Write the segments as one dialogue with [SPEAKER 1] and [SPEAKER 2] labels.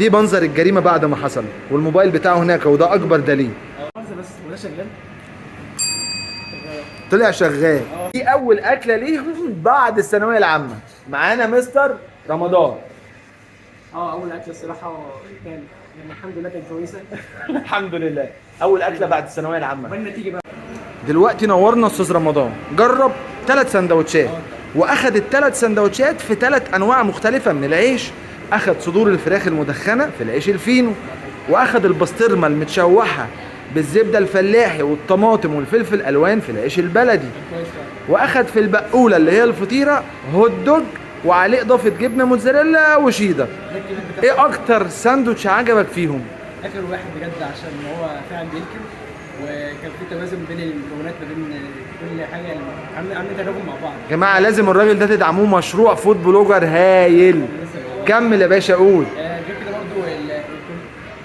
[SPEAKER 1] دي منظر الجريمة بعد ما حصل، والموبايل بتاعه هناك وده أكبر دليل.
[SPEAKER 2] بس وده شغال.
[SPEAKER 1] طلع شغال. دي أول أكلة ليهم بعد الثانوية العامة. معانا مستر رمضان.
[SPEAKER 2] اول اكله الصراحه كان يعني الحمد لله كانت كويسه.
[SPEAKER 1] الحمد لله. أول أكلة بعد الثانوية العامة.
[SPEAKER 2] والنتيجه بقى
[SPEAKER 1] دلوقتي نورنا أستاذ رمضان، جرب 3 سندوتشات وأخد ال3 سندوتشات في 3 أنواع مختلفة من العيش. أخد صدور الفراخ المدخنة في العيش الفينو، وأخد البسطرمة المتشوحة بالزبدة الفلاحي والطماطم والفلفل الألوان في العيش البلدي،
[SPEAKER 2] كويس.
[SPEAKER 1] واخد في البقوله اللي هي الفطيره هوت دوج وعليه اضافه جبنه موتزاريلا وشيدر. ايه اكتر ساندوتش عجبك فيهم؟
[SPEAKER 2] اخر واحد بجد عشان هو فعلا بيلكم وكان في توازن بين المكونات ما بين كل حاجه يعني عاملين تجاربهم مع بعض.
[SPEAKER 1] يا جماعه لازم الراجل ده تدعموه، مشروع فود بلوجر هايل. كمل يا باشا قول.
[SPEAKER 2] غير كده برضو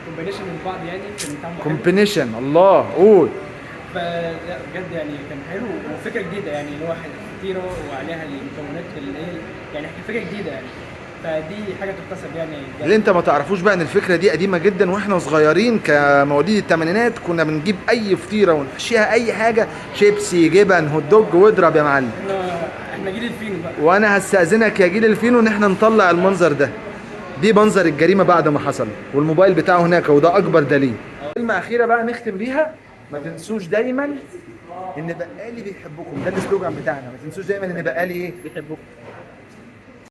[SPEAKER 2] الكومبينيشن من بعض يعني كان طعمه حلو.
[SPEAKER 1] كومبينيشن الله قول.
[SPEAKER 2] فلا بجد يعني كان حلو وفكره جديده يعني اللي هو فطيره وعليها المكونات اللي هي يعني فكره جديده يعني فدي حاجه تحتسب يعني.
[SPEAKER 1] اللي انت ما تعرفوش بقى ان الفكره دي قديمه جدا، واحنا صغيرين كمواليد الثمانينات كنا بنجيب اي فطيره ونحشيها اي حاجه، شيبسي جبن هوت دوج واضرب يا معلم.
[SPEAKER 2] احنا جيل الفينو بقى.
[SPEAKER 1] وانا هستأذنك يا جيل الفينو ان احنا نطلع المنظر ده. دي منظر الجريمة بعد ما حصل، والموبايل بتاعه هناك وده اكبر دليل. كلمة اخيرة بقى نختم بيها، ما تنسوش دايما ان بقالي بيحبكم، ده السلوجان بتاعنا، ما تنسوش دايما ان بقالي ايه
[SPEAKER 2] بيحبوك.